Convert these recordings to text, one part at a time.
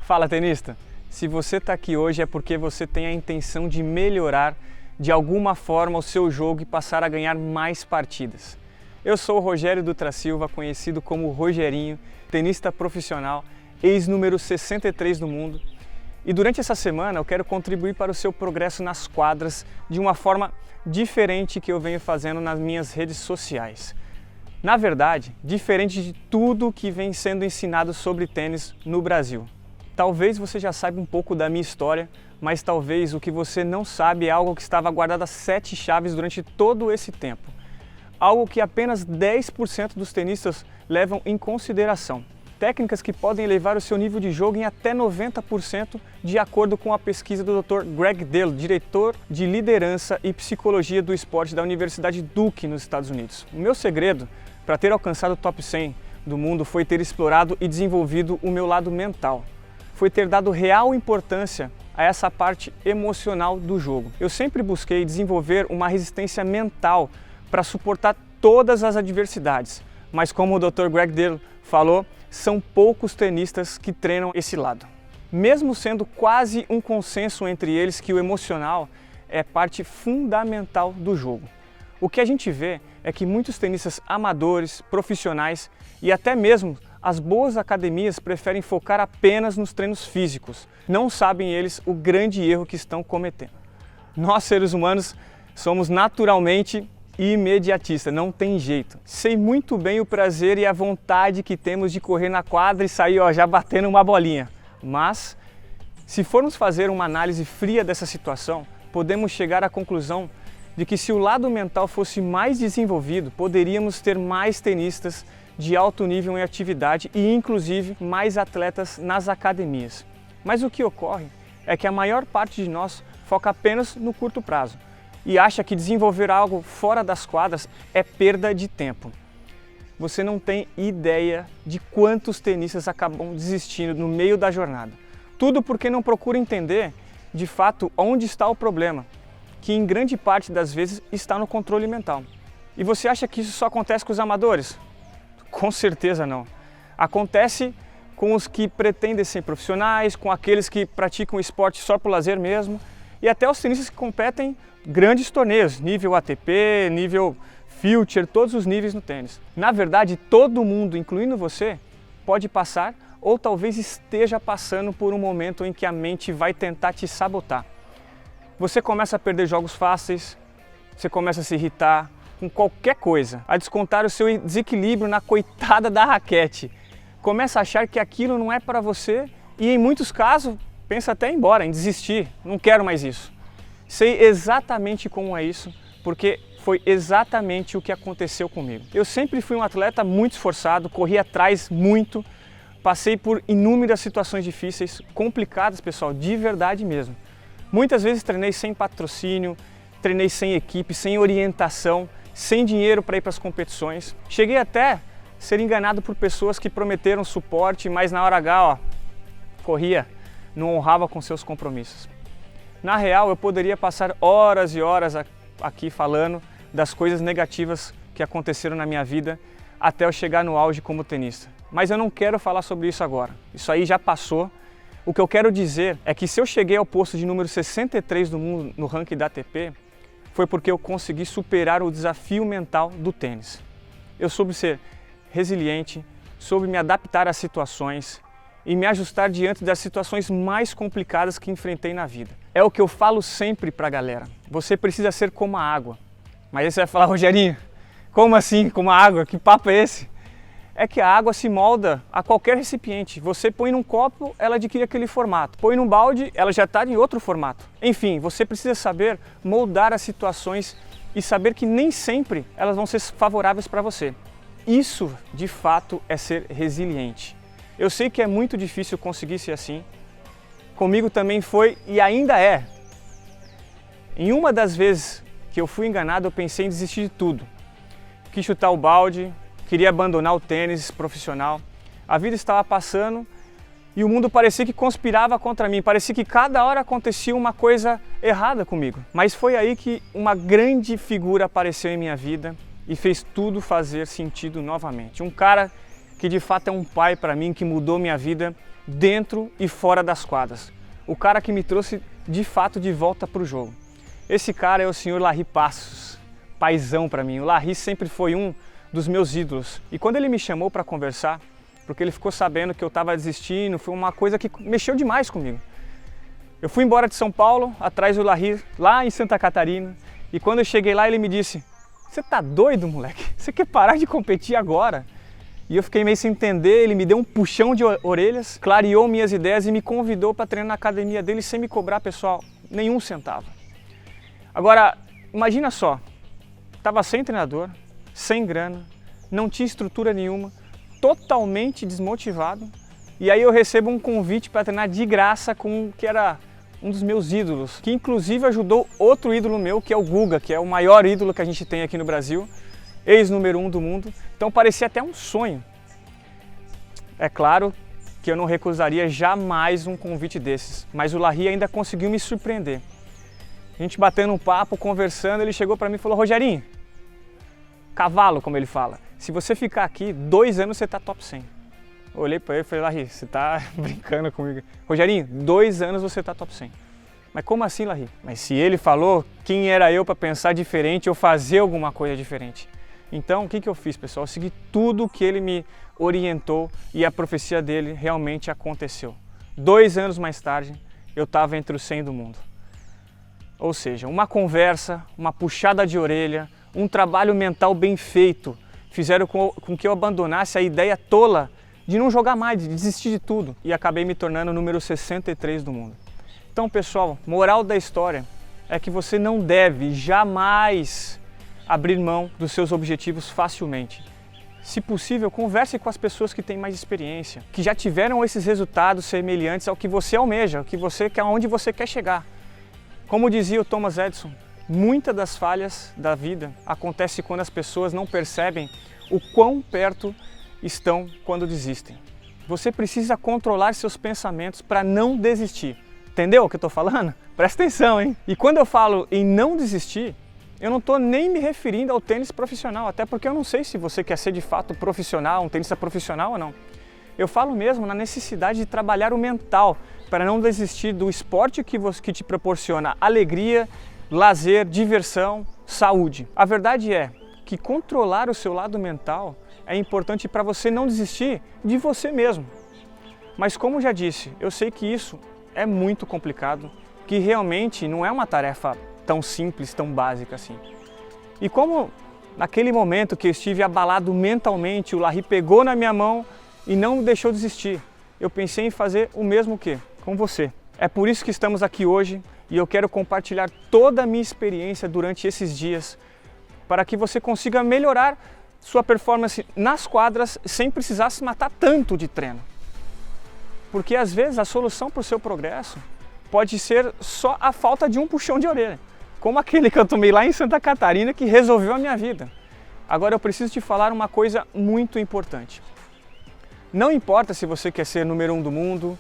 Fala, tenista! Se você está aqui hoje é porque você tem a intenção de melhorar de alguma forma o seu jogo e passar a ganhar mais partidas. Eu sou o Rogério Dutra Silva, conhecido como Rogerinho, tenista profissional, ex-número 63 do mundo. E durante essa semana eu quero contribuir para o seu progresso nas quadras de uma forma diferente que eu venho fazendo nas minhas redes sociais. Na verdade, diferente de tudo que vem sendo ensinado sobre tênis no Brasil. Talvez você já saiba um pouco da minha história, mas talvez o que você não sabe é algo que estava guardado a 7 chaves durante todo esse tempo. Algo que apenas 10% dos tenistas levam em consideração. Técnicas que podem elevar o seu nível de jogo em até 90%, de acordo com a pesquisa do Dr. Greg Dale, diretor de liderança e psicologia do esporte da Universidade Duke, nos Estados Unidos. O meu segredo para ter alcançado o top 100 do mundo foi ter explorado e desenvolvido o meu lado mental. Foi ter dado real importância a essa parte emocional do jogo. Eu sempre busquei desenvolver uma resistência mental para suportar todas as adversidades, mas como o Dr. Greg Dale falou, são poucos tenistas que treinam esse lado. Mesmo sendo quase um consenso entre eles que o emocional é parte fundamental do jogo. O que a gente vê é que muitos tenistas amadores, profissionais e até mesmo as boas academias preferem focar apenas nos treinos físicos. Não sabem eles o grande erro que estão cometendo. Nós, seres humanos, somos naturalmente imediatistas, não tem jeito. Sei muito bem o prazer e a vontade que temos de correr na quadra e sair já batendo uma bolinha. Mas, se formos fazer uma análise fria dessa situação, podemos chegar à conclusão de que se o lado mental fosse mais desenvolvido, poderíamos ter mais tenistas de alto nível em atividade e inclusive mais atletas nas academias. Mas o que ocorre é que a maior parte de nós foca apenas no curto prazo e acha que desenvolver algo fora das quadras é perda de tempo. Você não tem ideia de quantos tenistas acabam desistindo no meio da jornada. Tudo porque não procura entender, de fato, onde está o problema, que em grande parte das vezes está no controle mental. E você acha que isso só acontece com os amadores? Com certeza não. Acontece com os que pretendem ser profissionais, com aqueles que praticam esporte só por lazer mesmo, e até os tenistas que competem grandes torneios, nível ATP, nível Future, todos os níveis no tênis. Na verdade, todo mundo, incluindo você, pode passar ou talvez esteja passando por um momento em que a mente vai tentar te sabotar. Você começa a perder jogos fáceis, você começa a se irritar com qualquer coisa, a descontar o seu desequilíbrio na coitada da raquete. Começa a achar que aquilo não é para você e em muitos casos pensa até em ir embora, em desistir, não quero mais isso. Sei exatamente como é isso, porque foi exatamente o que aconteceu comigo. Eu sempre fui um atleta muito esforçado, corri atrás muito, passei por inúmeras situações difíceis, complicadas, pessoal, de verdade mesmo. Muitas vezes treinei sem patrocínio, treinei sem equipe, sem orientação, sem dinheiro para ir para as competições. Cheguei até a ser enganado por pessoas que prometeram suporte, mas na hora H, corria, não honrava com seus compromissos. Na real, eu poderia passar horas e horas aqui falando das coisas negativas que aconteceram na minha vida até eu chegar no auge como tenista. Mas eu não quero falar sobre isso agora. Isso aí já passou. O que eu quero dizer é que se eu cheguei ao posto de número 63 do mundo no ranking da ATP, foi porque eu consegui superar o desafio mental do tênis. Eu soube ser resiliente, soube me adaptar às situações e me ajustar diante das situações mais complicadas que enfrentei na vida. É o que eu falo sempre pra galera. Você precisa ser como a água. Mas aí você vai falar, Rogerinho, como assim, como a água? Que papo é esse? É que a água se molda a qualquer recipiente. Você põe num copo, ela adquire aquele formato. Põe num balde, ela já está em outro formato. Enfim, você precisa saber moldar as situações e saber que nem sempre elas vão ser favoráveis para você. Isso, de fato, é ser resiliente. Eu sei que é muito difícil conseguir ser assim. Comigo também foi e ainda é. Em uma das vezes que eu fui enganado, eu pensei em desistir de tudo. Quis chutar o balde, queria abandonar o tênis profissional. A vida estava passando e o mundo parecia que conspirava contra mim. Parecia que cada hora acontecia uma coisa errada comigo. Mas foi aí que uma grande figura apareceu em minha vida e fez tudo fazer sentido novamente. Um cara que de fato é um pai para mim, que mudou minha vida dentro e fora das quadras. O cara que me trouxe de fato de volta para o jogo. Esse cara é o senhor Larry Passos, paizão para mim. O Larry sempre foi um dos meus ídolos. E quando ele me chamou para conversar, porque ele ficou sabendo que eu estava desistindo, foi uma coisa que mexeu demais comigo. Eu fui embora de São Paulo, atrás do Larry, lá em Santa Catarina, e quando eu cheguei lá ele me disse: "Você tá doido, moleque? Você quer parar de competir agora?" E eu fiquei meio sem entender, ele me deu um puxão de orelhas, clareou minhas ideias e me convidou para treinar na academia dele sem me cobrar, pessoal, nenhum centavo. Agora, imagina só, estava sem treinador, sem grana, não tinha estrutura nenhuma, totalmente desmotivado, e aí eu recebo um convite para treinar de graça com que era um dos meus ídolos, que inclusive ajudou outro ídolo meu, que é o Guga, que é o maior ídolo que a gente tem aqui no Brasil, ex-número 1 do mundo, então parecia até um sonho. É claro que eu não recusaria jamais um convite desses, mas o Larry ainda conseguiu me surpreender. A gente batendo um papo, conversando, ele chegou para mim e falou: "Rogerinho, cavalo, como ele fala, se você ficar aqui 2 anos você tá top 100. Eu olhei para ele e falei: "Larry, você tá brincando comigo?" "Rogerinho, 2 anos você tá top 100. "Mas como assim, Larry?" "Mas se ele falou, quem era eu para pensar diferente ou fazer alguma coisa diferente?" Então, o que eu fiz, pessoal? Eu segui tudo que ele me orientou e a profecia dele realmente aconteceu. 2 anos mais tarde, eu estava entre os 100 do mundo. Ou seja, uma conversa, uma puxada de orelha, um trabalho mental bem feito, fizeram com que eu abandonasse a ideia tola de não jogar mais, de desistir de tudo. E acabei me tornando o número 63 do mundo. Então, pessoal, moral da história é que você não deve jamais abrir mão dos seus objetivos facilmente. Se possível, converse com as pessoas que têm mais experiência, que já tiveram esses resultados semelhantes ao que você almeja, ao que você quer, aonde você quer chegar. Como dizia o Thomas Edison, muitas das falhas da vida acontecem quando as pessoas não percebem o quão perto estão quando desistem. Você precisa controlar seus pensamentos para não desistir. Entendeu o que eu estou falando? Presta atenção, hein? E quando eu falo em não desistir, eu não estou nem me referindo ao tênis profissional, até porque eu não sei se você quer ser de fato profissional, um tenista profissional ou não. Eu falo mesmo na necessidade de trabalhar o mental para não desistir do esporte que te proporciona alegria, lazer, diversão, saúde. A verdade é que controlar o seu lado mental é importante para você não desistir de você mesmo. Mas como já disse, eu sei que isso é muito complicado, que realmente não é uma tarefa tão simples, tão básica assim. E como naquele momento que eu estive abalado mentalmente, o Larry pegou na minha mão e não me deixou desistir, eu pensei em fazer o mesmo com você. É por isso que estamos aqui hoje e eu quero compartilhar toda a minha experiência durante esses dias para que você consiga melhorar sua performance nas quadras sem precisar se matar tanto de treino. Porque às vezes a solução para o seu progresso pode ser só a falta de um puxão de orelha, como aquele que eu tomei lá em Santa Catarina que resolveu a minha vida. Agora eu preciso te falar uma coisa muito importante. Não importa se você quer ser número 1 do mundo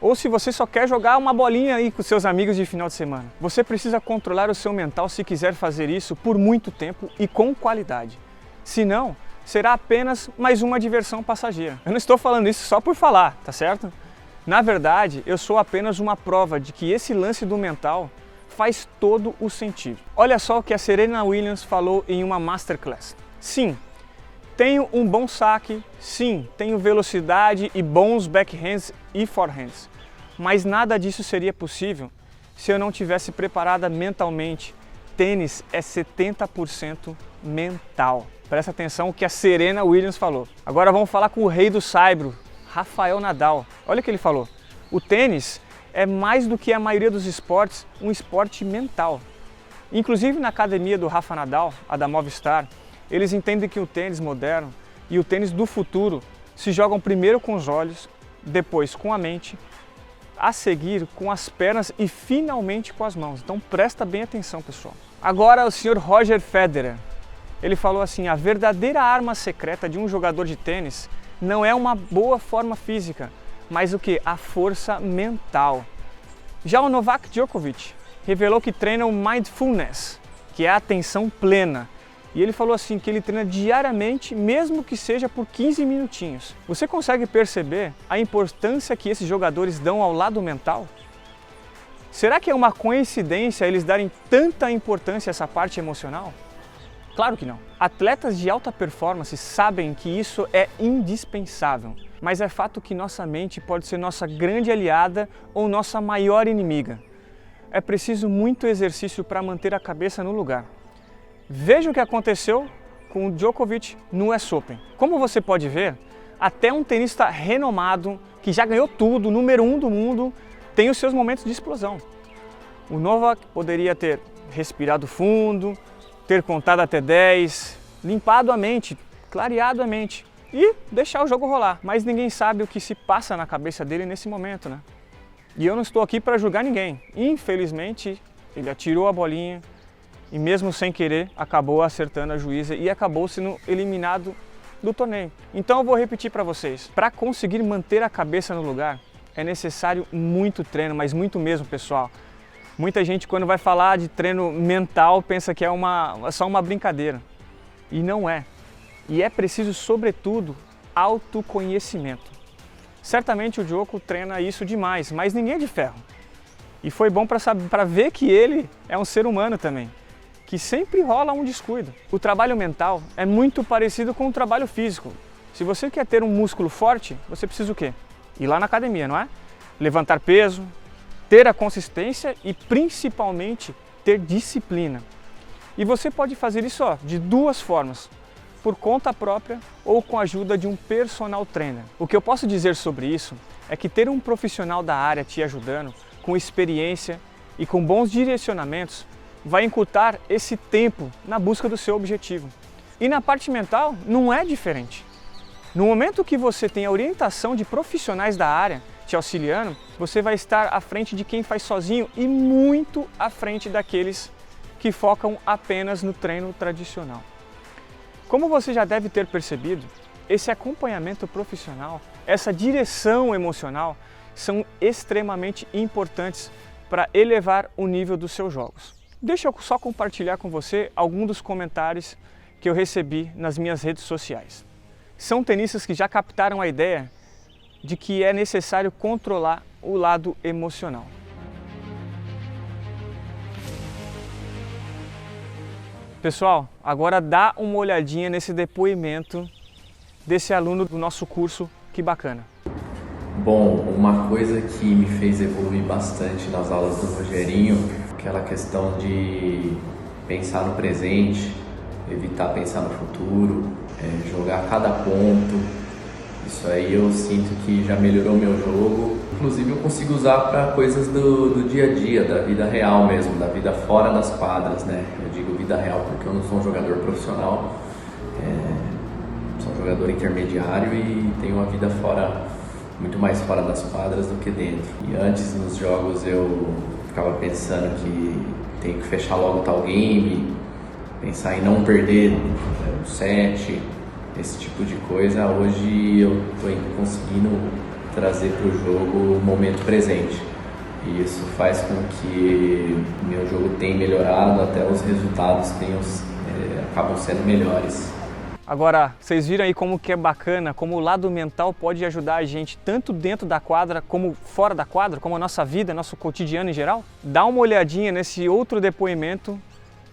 ou se você só quer jogar uma bolinha aí com seus amigos de final de semana. Você precisa controlar o seu mental se quiser fazer isso por muito tempo e com qualidade. Senão, será apenas mais uma diversão passageira. Eu não estou falando isso só por falar, tá certo? Na verdade, eu sou apenas uma prova de que esse lance do mental faz todo o sentido. Olha só o que a Serena Williams falou em uma masterclass. Sim, tenho um bom saque, sim, tenho velocidade e bons backhands e forehands, mas nada disso seria possível se eu não tivesse preparada mentalmente. Tênis é 70% mental. Presta atenção no que a Serena Williams falou. Agora vamos falar com o rei do saibro, Rafael Nadal. Olha o que ele falou. O tênis é mais do que a maioria dos esportes, um esporte mental. Inclusive na academia do Rafa Nadal, a da Movistar, eles entendem que o tênis moderno e o tênis do futuro se jogam primeiro com os olhos, depois com a mente, a seguir com as pernas e finalmente com as mãos. Então presta bem atenção, pessoal. Agora o senhor Roger Federer, ele falou assim: a verdadeira arma secreta de um jogador de tênis não é uma boa forma física, mas o que? A força mental. Já o Novak Djokovic revelou que treina o mindfulness, que é a atenção plena, E ele falou assim que ele treina diariamente, mesmo que seja por 15 minutinhos. Você consegue perceber a importância que esses jogadores dão ao lado mental? Será que é uma coincidência eles darem tanta importância a essa parte emocional? Claro que não. Atletas de alta performance sabem que isso é indispensável, mas é fato que nossa mente pode ser nossa grande aliada ou nossa maior inimiga. É preciso muito exercício para manter a cabeça no lugar. Veja o que aconteceu com o Djokovic no US Open. Como você pode ver, até um tenista renomado, que já ganhou tudo, número 1 do mundo, tem os seus momentos de explosão. O Novak poderia ter respirado fundo, ter contado até 10, limpado a mente, clareado a mente e deixar o jogo rolar. Mas ninguém sabe o que se passa na cabeça dele nesse momento, né? E eu não estou aqui para julgar ninguém. Infelizmente, ele atirou a bolinha e mesmo sem querer, acabou acertando a juíza e acabou sendo eliminado do torneio. Então eu vou repetir para vocês. Para conseguir manter a cabeça no lugar, é necessário muito treino, mas muito mesmo, pessoal. Muita gente, quando vai falar de treino mental, pensa que é só uma brincadeira. E não é. E é preciso, sobretudo, autoconhecimento. Certamente o Djoko treina isso demais, mas ninguém é de ferro. E foi bom para ver que ele é um ser humano também, que sempre rola um descuido. O trabalho mental é muito parecido com o trabalho físico. Se você quer ter um músculo forte, você precisa o quê? Ir lá na academia, não é? Levantar peso, ter a consistência e principalmente ter disciplina. E você pode fazer isso de duas formas, por conta própria ou com a ajuda de um personal trainer. O que eu posso dizer sobre isso é que ter um profissional da área te ajudando, com experiência e com bons direcionamentos, vai encurtar esse tempo na busca do seu objetivo. E na parte mental não é diferente. No momento que você tem a orientação de profissionais da área te auxiliando, você vai estar à frente de quem faz sozinho e muito à frente daqueles que focam apenas no treino tradicional. Como você já deve ter percebido, esse acompanhamento profissional, essa direção emocional são extremamente importantes para elevar o nível dos seus jogos. Deixa eu só compartilhar com você alguns dos comentários que eu recebi nas minhas redes sociais. São tenistas que já captaram a ideia de que é necessário controlar o lado emocional. Pessoal, agora dá uma olhadinha nesse depoimento desse aluno do nosso curso, que bacana. Bom, uma coisa que me fez evoluir bastante nas aulas do Rogerinho, aquela questão de pensar no presente, evitar pensar no futuro, jogar cada ponto. Isso aí eu sinto que já melhorou meu jogo. Inclusive eu consigo usar para coisas do dia a dia, da vida real mesmo, da vida fora das quadras, né? Eu digo vida real porque eu não sou um jogador profissional, sou um jogador intermediário e tenho uma vida muito mais fora das quadras do que dentro. E antes nos jogos eu ficava pensando que tenho que fechar logo tal game, pensar em não perder o set, esse tipo de coisa. Hoje eu estou conseguindo trazer para o jogo o momento presente. E isso faz com que meu jogo tenha melhorado, até os resultados acabam sendo melhores. Agora, vocês viram aí como que é bacana, como o lado mental pode ajudar a gente tanto dentro da quadra como fora da quadra, como a nossa vida, nosso cotidiano em geral? Dá uma olhadinha nesse outro depoimento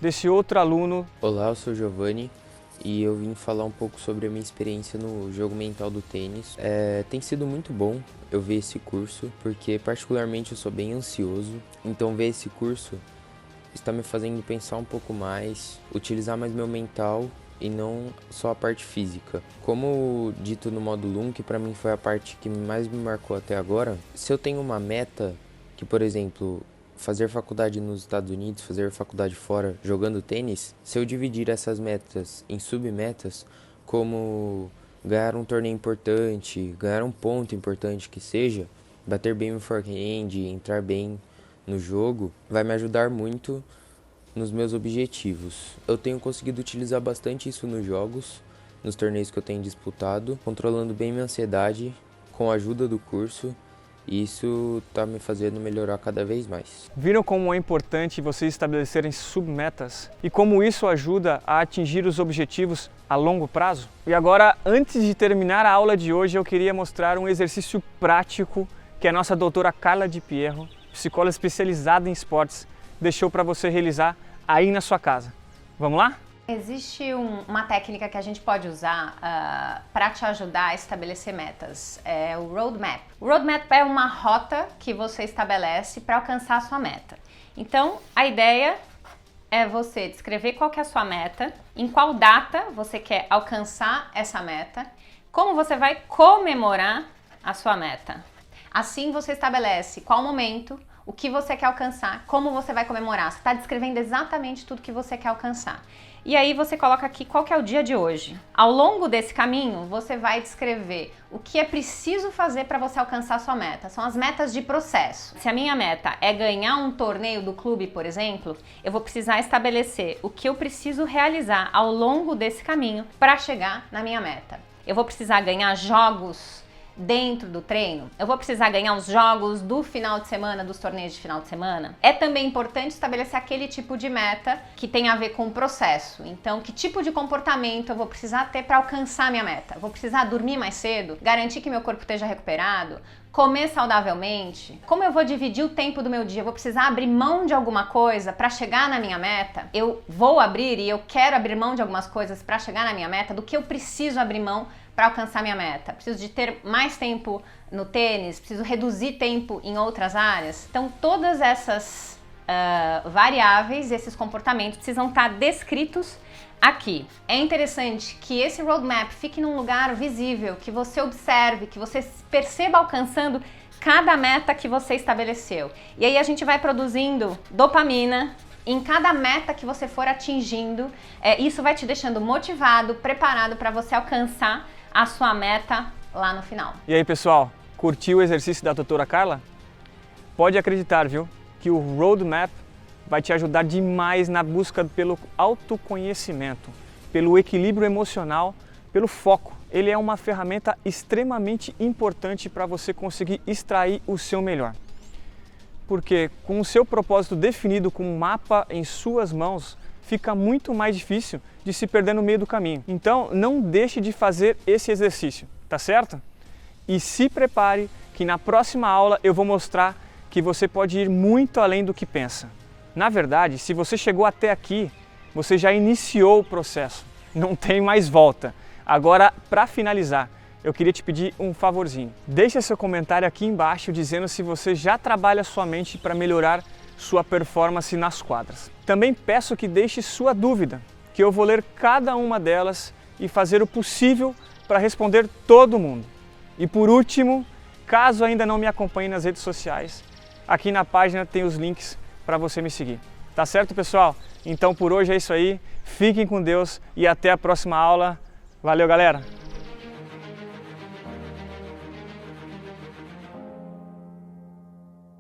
desse outro aluno. Olá, eu sou o Giovanni e eu vim falar um pouco sobre a minha experiência no jogo mental do tênis. Tem sido muito bom eu ver esse curso, porque particularmente eu sou bem ansioso, então ver esse curso está me fazendo pensar um pouco mais, utilizar mais meu mental e não só a parte física. Como dito no módulo 1, que para mim foi a parte que mais me marcou até agora, se eu tenho uma meta, que por exemplo, fazer faculdade nos Estados Unidos, fazer faculdade fora jogando tênis, se eu dividir essas metas em submetas, como ganhar um torneio importante, ganhar um ponto importante que seja, bater bem no forehand, entrar bem no jogo, vai me ajudar muito nos meus objetivos. Eu tenho conseguido utilizar bastante isso nos jogos, nos torneios que eu tenho disputado, controlando bem minha ansiedade com a ajuda do curso E isso está me fazendo melhorar cada vez mais. Viram como é importante vocês estabelecerem submetas e como isso ajuda a atingir os objetivos a longo prazo? E agora, antes de terminar a aula de hoje, eu queria mostrar um exercício prático que a nossa doutora Carla Di Pierro, psicóloga especializada em esportes, deixou para você realizar aí na sua casa. Vamos lá? Existe uma técnica que a gente pode usar para te ajudar a estabelecer metas, é o roadmap. O roadmap é uma rota que você estabelece para alcançar a sua meta. Então, a ideia é você descrever qual que é a sua meta, em qual data você quer alcançar essa meta, como você vai comemorar a sua meta. Assim você estabelece qual momento, o que você quer alcançar, como você vai comemorar. Você está descrevendo exatamente tudo que você quer alcançar. E aí você coloca aqui qual que é o dia de hoje. Ao longo desse caminho, você vai descrever o que é preciso fazer para você alcançar a sua meta. São as metas de processo. Se a minha meta é ganhar um torneio do clube, por exemplo, eu vou precisar estabelecer o que eu preciso realizar ao longo desse caminho para chegar na minha meta. Eu vou precisar ganhar jogos dentro do treino? Eu vou precisar ganhar os jogos do final de semana, dos torneios de final de semana? É também importante estabelecer aquele tipo de meta que tem a ver com o processo. Então, que tipo de comportamento eu vou precisar ter para alcançar a minha meta? Eu vou precisar dormir mais cedo? Garantir que meu corpo esteja recuperado? Comer saudavelmente? Como eu vou dividir o tempo do meu dia? Eu vou precisar abrir mão de alguma coisa para chegar na minha meta? Eu vou abrir e eu quero abrir mão de algumas coisas para chegar na minha meta? Do que eu preciso abrir mão para alcançar minha meta? Preciso de ter mais tempo no tênis? Preciso reduzir tempo em outras áreas? Então, todas essas variáveis, esses comportamentos precisam estar descritos aqui. É interessante que esse roadmap fique num lugar visível, que você observe, que você perceba alcançando cada meta que você estabeleceu. E aí a gente vai produzindo dopamina em cada meta que você for atingindo. Isso vai te deixando motivado, preparado para você alcançar a sua meta lá no final. E aí, pessoal, curtiu o exercício da doutora Carla? Pode acreditar, viu, que o roadmap vai te ajudar demais na busca pelo autoconhecimento, pelo equilíbrio emocional, pelo foco. Ele é uma ferramenta extremamente importante para você conseguir extrair o seu melhor. Porque com o seu propósito definido, com um mapa em suas mãos, fica muito mais difícil de se perder no meio do caminho. Então, não deixe de fazer esse exercício, tá certo? E se prepare que na próxima aula eu vou mostrar que você pode ir muito além do que pensa. Na verdade, se você chegou até aqui, você já iniciou o processo, não tem mais volta. Agora, para finalizar, eu queria te pedir um favorzinho. Deixe seu comentário aqui embaixo dizendo se você já trabalha sua mente para melhorar sua performance nas quadras. Também peço que deixe sua dúvida, que eu vou ler cada uma delas e fazer o possível para responder todo mundo. E por último, caso ainda não me acompanhe nas redes sociais, aqui na página tem os links para você me seguir. Tá certo, pessoal? Então por hoje é isso aí. Fiquem com Deus e até a próxima aula. Valeu, galera!